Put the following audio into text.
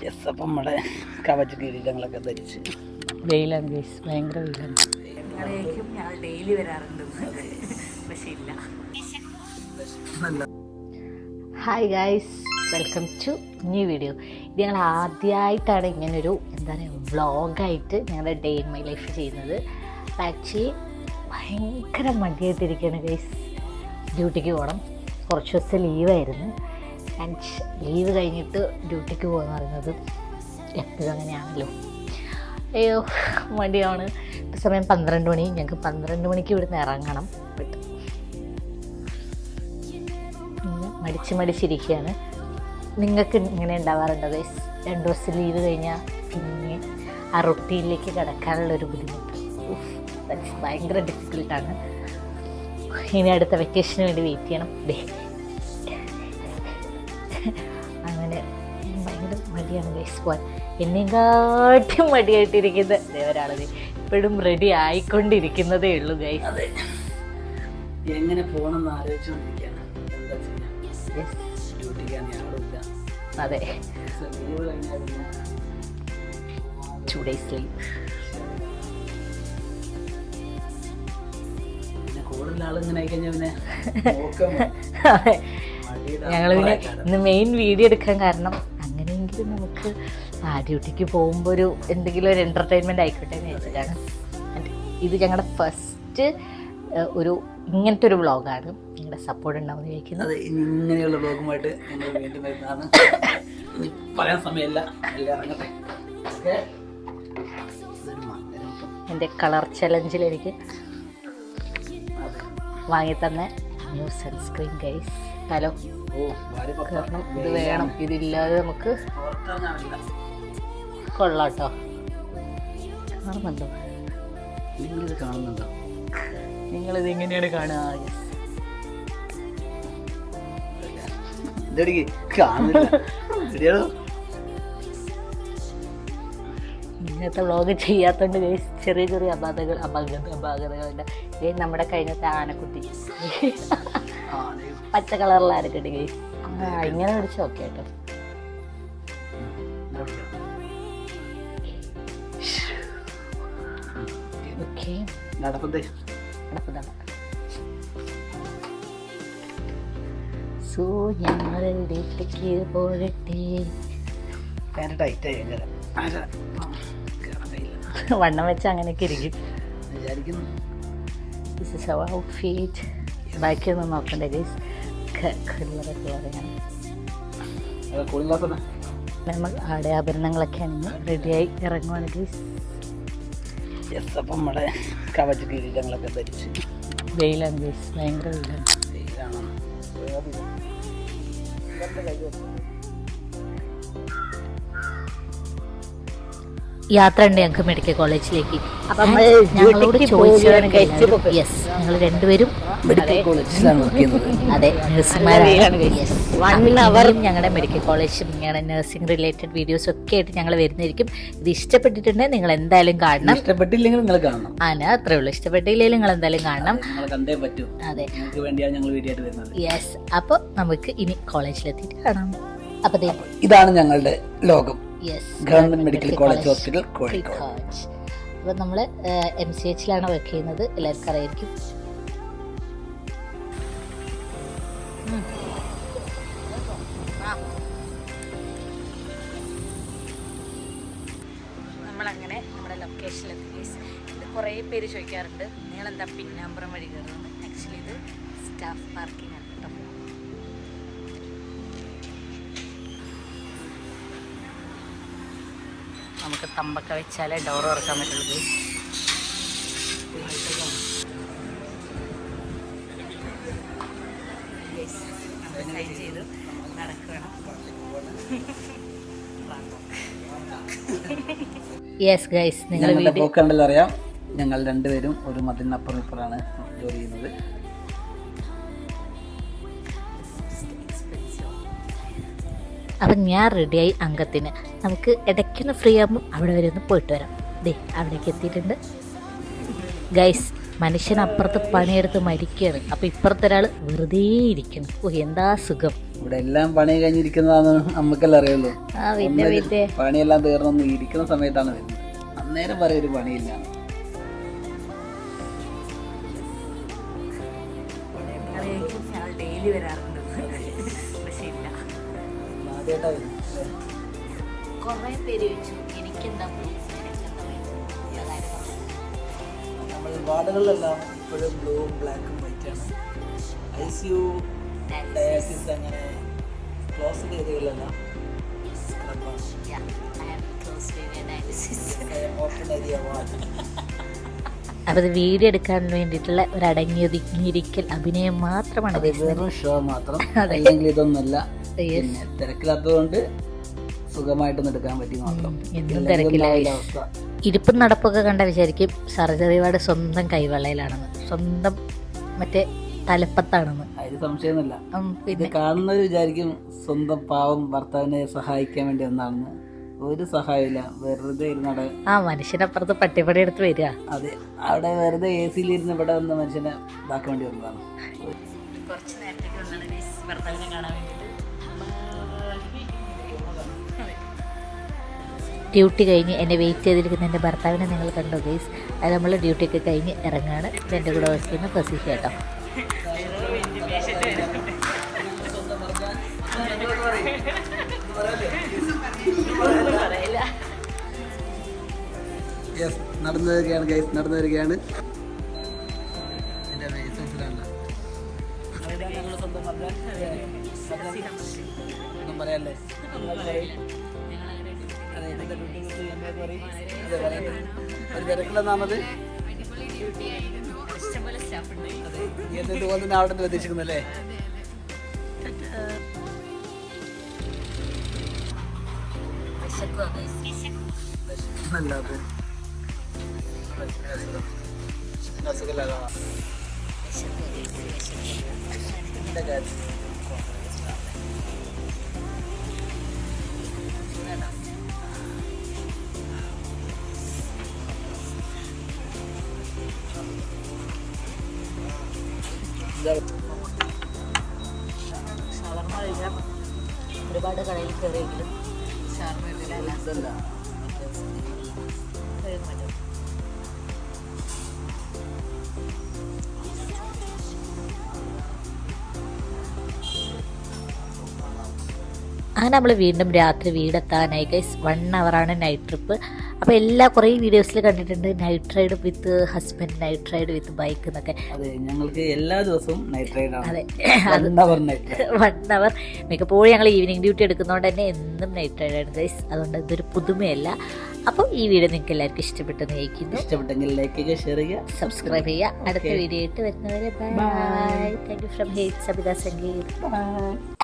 Yes, അപ്പം നമ്മുടെ കവച് കിരീടങ്ങളൊക്കെ ധരിച്ച് വെയിലാണ് ഗൈസ്, ഭയങ്കര വെയിലാണ്. ഞാൻ ഡെയിലി വരാറുണ്ട്, പക്ഷേ ഇല്ല. Hi guys, welcome to new video. ഇത് ഞങ്ങൾ ആദ്യമായിട്ടാണ് ഇങ്ങനൊരു എന്താ പറയുക വ്ളോഗായിട്ട് ഞങ്ങളുടെ ഡേ ഇൻ മൈ ലൈഫ് ചെയ്യുന്നത്. ആക്ച്വലി ഭയങ്കര മടിയായിട്ടിരിക്കുകയാണ് ഗൈസ്. ഡ്യൂട്ടിക്ക് പോകണം, കുറച്ച് ദിവസം ലീവായിരുന്നു. ആൻഡ് ലീവ് കഴിഞ്ഞിട്ട് ഡ്യൂട്ടിക്ക് പോകുക എന്ന് പറയുന്നത് എപ്പോഴും അങ്ങനെയാണല്ലോ. അയ്യോ മടിയാണ്. ഇപ്പോൾ സമയം 12 മണി. ഞങ്ങൾക്ക് 12 മണിക്ക് ഇവിടുന്ന് ഇറങ്ങണം. ബട്ട് മടിച്ചിരിക്കുകയാണ്. നിങ്ങൾക്ക് ഇങ്ങനെ ഉണ്ടാവാറുണ്ടോ ഗൈസ്? 2 ദിവസം ലീവ് കഴിഞ്ഞാൽ പിന്നെ ആ റൊട്ടീനിലേക്ക് കിടക്കാനുള്ളൊരു ബുദ്ധിമുട്ട് ഭയങ്കര ഡിഫിക്കൽട്ടാണ്. ഇനി അടുത്ത വെക്കേഷന് വേണ്ടി വെയിറ്റ് ചെയ്യണം. അങ്ങനെ ഭയങ്കര മടിയാണ് ഗൈസ് പോകാൻ. എന്നെക്കാട്ടും മടിയായിട്ടിരിക്കുന്നത് ഒരാളത് ഇപ്പോഴും റെഡി ആയിക്കൊണ്ടിരിക്കുന്നതേ ഉള്ളൂ ഗൈസ്. എങ്ങനെ പോകണമെന്ന് ആലോചിച്ചുകൊണ്ടിരിക്കുകയാണ്. അതെ, 2 days ലീവ്. ഞങ്ങൾ പിന്നെ ഇന്ന് മെയിൻ വീഡിയോ എടുക്കാൻ കാരണം അങ്ങനെയെങ്കിലും നമുക്ക് ഡ്യൂട്ടിക്ക് പോകുമ്പോൾ എന്തെങ്കിലും ഒരു എൻ്റർടൈൻമെൻറ്റ് ആയിക്കോട്ടെ എന്ന് വെച്ചിട്ടാണ്. ഇത് ഞങ്ങളുടെ ഫസ്റ്റ് ഒരു ഇങ്ങനത്തെ ഒരു വ്ളോഗാണ്. നിങ്ങളുടെ സപ്പോർട്ട് ഉണ്ടാവുമെന്ന് വിചാരിക്കുന്നത്. ഇങ്ങനെയുള്ള വ്ളോഗുമായിട്ട് ഞങ്ങൾ വീണ്ടും വരുന്നതാണ്. പറയാൻ സമയമില്ല, എല്ലാം ഇറങ്ങട്ടെ. എൻ്റെ കളർ ചലഞ്ചിൽ എനിക്ക് വാങ്ങിത്തന്ന ന്യൂ സൺസ്ക്രീൻ ഗൈസ്. ഹലോ, കാരണം ഇത് വേണം, ഇതില്ലാതെ നമുക്ക് കൊള്ളാട്ടോ. കാണുന്നുണ്ടോ? നിങ്ങളിത് കാണുന്നുണ്ടോ? നിങ്ങളിത് എങ്ങനെയാണ് കാണുക? ഇങ്ങനത്തെ വ്ളോഗ് ചെയ്യാത്തോണ്ട് ഗൈസ് ചെറിയ ചെറിയ അപാകതകളുണ്ട്. നമ്മുടെ കഴിഞ്ഞത്തെ ആനക്കുട്ടി പച്ച കളറിൽ ആനക്കുട്ടി ഗൈസ്. ഇങ്ങനെ പിടിച്ച് ഓക്കെ കേട്ടോ. ഓക്കെ, സോ ഞങ്ങൾ വീട്ടിലേക്ക് പോരട്ടെ. വണ്ണം വെച്ച് അങ്ങനെയൊക്കെ ഇരിക്കും. This is our outfit. ബാക്കി ഒന്നും നോക്കണ്ടേ ഗൈസ്. നമ്മൾ ആടെ ആഭരണങ്ങളൊക്കെ ആണെങ്കിൽ റെഡിയായി ഇറങ്ങുവാണ് ഗൈസ്. അപ്പം നമ്മുടെ കവച് കിരീടങ്ങളൊക്കെ ധരിച്ച് വെയിലാണ് ഗൈസ്, ഭയങ്കര വെയിലാണ്. യാത്ര ഉണ്ട് ഞങ്ങൾക്ക് മെഡിക്കൽ കോളേജിലേക്ക്. അപ്പം ഞങ്ങളോട് ചോദിച്ചതാണ് യെസ്, ഞങ്ങൾ രണ്ടുപേരും മെഡിക്കൽ കോളേജിലാണ് വർക്ക് ചെയ്യുന്നത്. അതെ, നഴ്സുമാരാണ്. യെസ്, ഞങ്ങളുടെ മെഡിക്കൽ കോളേജും ഞങ്ങളുടെ നഴ്സിംഗ് റിലേറ്റഡ് വീഡിയോസ് ഒക്കെ ആയിട്ട് ഞങ്ങൾ വരുന്നതായിരിക്കും. ഇത് ഇഷ്ടപ്പെട്ടിട്ടുണ്ടെങ്കിൽ നിങ്ങൾ എന്തായാലും കാണണം. ഇഷ്ടപ്പെട്ടില്ലെങ്കിൽ നിങ്ങൾ കാണണം. അത്രേ ഉള്ളൂ. ഇഷ്ടപ്പെട്ടില്ലെങ്കിൽ നിങ്ങൾ എന്തായാലും കാണണം. കണ്ടേ പറ്റൂ. അതെ, നിങ്ങൾക്ക് വേണ്ടിയാണ് ഞങ്ങൾ വീഡിയോ ആയിട്ട് വരുന്നത്. യെസ്, അപ്പോൾ നമുക്ക് ഇനി കോളേജിലെത്തിയിട്ട് കാണാം. അപ്പോൾ ഇതാണ് ഞങ്ങളുടെ ലോകം. Yes, government medical college hospital Kozhikode. അപ്പോൾ നമ്മൾ MCHലാണ് വർക്ക് ചെയ്യുന്നത്. എല്ലാവർക്കും അറിയായിരിക്കും. നമ്മളങ്ങനെ നമ്മുടെ ലൊക്കേഷനിലെത്തി. ഇത് കുറേ പേര് ചോദിക്കാറുണ്ട്, നിങ്ങളെന്താ പിന്നാമ്പുറം വഴി കയറുന്നത്? ആക്ച്വലി ഇത് സ്റ്റാഫ് പാർക്കിംഗ് ആണ് കേട്ടോ. നമുക്ക് തമ്പൊക്കെ വെച്ചാലേ ഡോർ തുറക്കാൻ പറ്റുള്ളൂ. സൈൻ ചെയ്ത് നടക്കണം. യെസ് ഗൈസ്, നിങ്ങൾ കണ്ടല്ലോ അറിയാം. ഞങ്ങൾ രണ്ടുപേരും ഒരു മതിലിനപ്പുറം ഇപ്പുറമാണ് ജോലി ചെയ്യുന്നത്. അപ്പം ഞാൻ റെഡിയായി അംഗത്തിന്. നമുക്ക് ഇടയ്ക്കൊന്ന് ഫ്രീ ആകുമ്പോൾ അവിടെ വരെ ഒന്ന് പോയിട്ട് വരാം. അവിടേക്ക് എത്തിയിട്ടുണ്ട് ഗൈസ്. മനുഷ്യനപ്പുറത്ത് പണിയെടുത്ത് മരിക്കുകയാണ്, അപ്പോൾ ഇപ്പുറത്തൊരാൾ വെറുതെ ഇരിക്കണം. എന്താ സുഖം. ഇവിടെ എല്ലാം പണി കഴിഞ്ഞിരിക്കുന്നതാണ് നമുക്കെല്ലാം അറിയുള്ളൂ. ആ പിന്നെ പണിയെല്ലാം തീർന്നൊന്ന് ഇരിക്കുന്ന സമയത്താണ് വരുന്നത്. അന്നേരം പറയും ഒരു പണിയില്ല. ഞങ്ങളേക്കും ഞങ്ങൾ ഡെയിലി വരാറുണ്ട്, പക്ഷെ ഇല്ല. ആദ്യമായിട്ടാ വരുന്നത്. കുറേ പേര് ചോദിച്ചു എനിക്കെന്താ നമ്മൾ വാർഡുകളിലെല്ലാം ഇപ്പോഴും ബ്ലൂവും ബ്ലാക്കും വൈറ്റാണ്. ICU ഡയാലിസിസ് അങ്ങനെ ക്ലോസ്ഡ് ഏരിയകളിലെല്ലാം ഓപ്പൺ ഏരിയ വാർഡ്. അപ്പോൾ ഇത് വീഡിയോ എടുക്കാൻ വേണ്ടിയിട്ടുള്ള ഒരു അടങ്ങിയൊതുങ്ങിയിരിക്കൽ അഭിനയം മാത്രമാണ്. അത് വെറും ഷോ മാത്രം, അല്ലെങ്കിൽ ഇതൊന്നുമല്ല. പിന്നെ തിരക്കില്ലാത്തതുകൊണ്ട് സുഖമായിട്ടൊന്നും എടുക്കാൻ പറ്റി മാത്രം. എന്നും തിരക്കിലായി. ഇരിപ്പും നടപ്പൊക്കെ കണ്ട വിചാരിക്കും സർജറി വാർഡ് സ്വന്തം കൈവെള്ളയിലാണെന്ന്, സ്വന്തം മറ്റേ തലപ്പത്താണെന്ന്. അതിന് സംശയമൊന്നുമില്ല. ഇത് പിന്നെ കാണുന്നവർ വിചാരിക്കും സ്വന്തം പാവം ഭർത്താവിനെ സഹായിക്കാൻ വേണ്ടി ഒന്നാണെന്ന്. ഒരു സഹായമില്ല, വെറുതെ ഇരുന്നവിടെ. മനുഷ്യനപ്പുറത്ത് പട്ടിപ്പടി എടുത്ത് വരിക. അതെ, അവിടെ വെറുതെ AC ഇരുന്ന് ഇവിടെ വന്ന് മനുഷ്യനെ ഇതാക്കാൻ വേണ്ടി വന്നതാണ്. കുറച്ച് നേരത്തേക്ക് വന്നാണ് ഭർത്താവിനെ കാണാൻ വേണ്ടിയിട്ട്. ഡ്യൂട്ടി കഴിഞ്ഞ് എന്നെ വെയിറ്റ് ചെയ്തിരിക്കുന്ന എൻ്റെ ഭർത്താവിനെ നിങ്ങൾ കണ്ടോ ഗൈസ്? അത് നമ്മൾ ഡ്യൂട്ടിയൊക്കെ കഴിഞ്ഞ് ഇറങ്ങാണ്. എൻ്റെ കൂടെ വർക്ക് ചെയ്യുന്ന ഫസീഹ കേട്ടോ. നടന്നു വരികയാണ് ഗൈസ്, നടന്നു വരികയാണ്. എൻ്റെ ലൈസൻസിലാണ് ഒന്നും പറയാല്ലേ. ഒരു തിരക്കിലെന്നാണത്. അതെ, എന്നിട്ട് പോകുന്ന അവിടെ നിന്ന് പ്രതീക്ഷിക്കുന്നല്ലേ. അല്ലാതെ ഷവർമ കഴിക്കാൻ ഒരുപാട് കടയിൽ കയറിയെങ്കിലും ഷവർമ കഴിക്കാൻ പറ്റും. അങ്ങനെ നമ്മൾ വീണ്ടും രാത്രി വീടെത്താനായി ഗൈസ്. 1 hour night trip. അപ്പോൾ കുറേ വീഡിയോസിൽ കണ്ടിട്ടുണ്ട് night ride with husband, night ride with bike എന്നൊക്കെ. അതെ, ഞങ്ങൾക്ക് എല്ലാ ദിവസവും നൈറ്റ് റൈഡ് ആണ്. അതെ, 1 hour നൈറ്റ് 1 hour. മിക്കപ്പോഴും ഞങ്ങൾ ഈവനിങ് ഡ്യൂട്ടി എടുക്കുന്നതുകൊണ്ട് തന്നെ എന്നും നൈറ്റ് റൈഡാണ് ഗൈസ്. അതുകൊണ്ട് ഇതൊരു പുതുമയല്ല. അപ്പോൾ ഈ വീഡിയോ നിങ്ങൾക്ക് എല്ലാവർക്കും ഇഷ്ടപ്പെട്ടെന്ന് ചോദിക്കുന്നു. ഇഷ്ടപ്പെട്ടെങ്കിൽ ലൈക്ക് ചെയ്യുക, ഷെയർ ചെയ്യുക, സബ്സ്ക്രൈബ് ചെയ്യുക. അടുത്ത വീഡിയോ ആയിട്ട് വരുന്നവരെ ബൈ. താങ്ക് യു ഫ്രം ഹേറ്റ് സബിത സംഗീത്. ബൈ.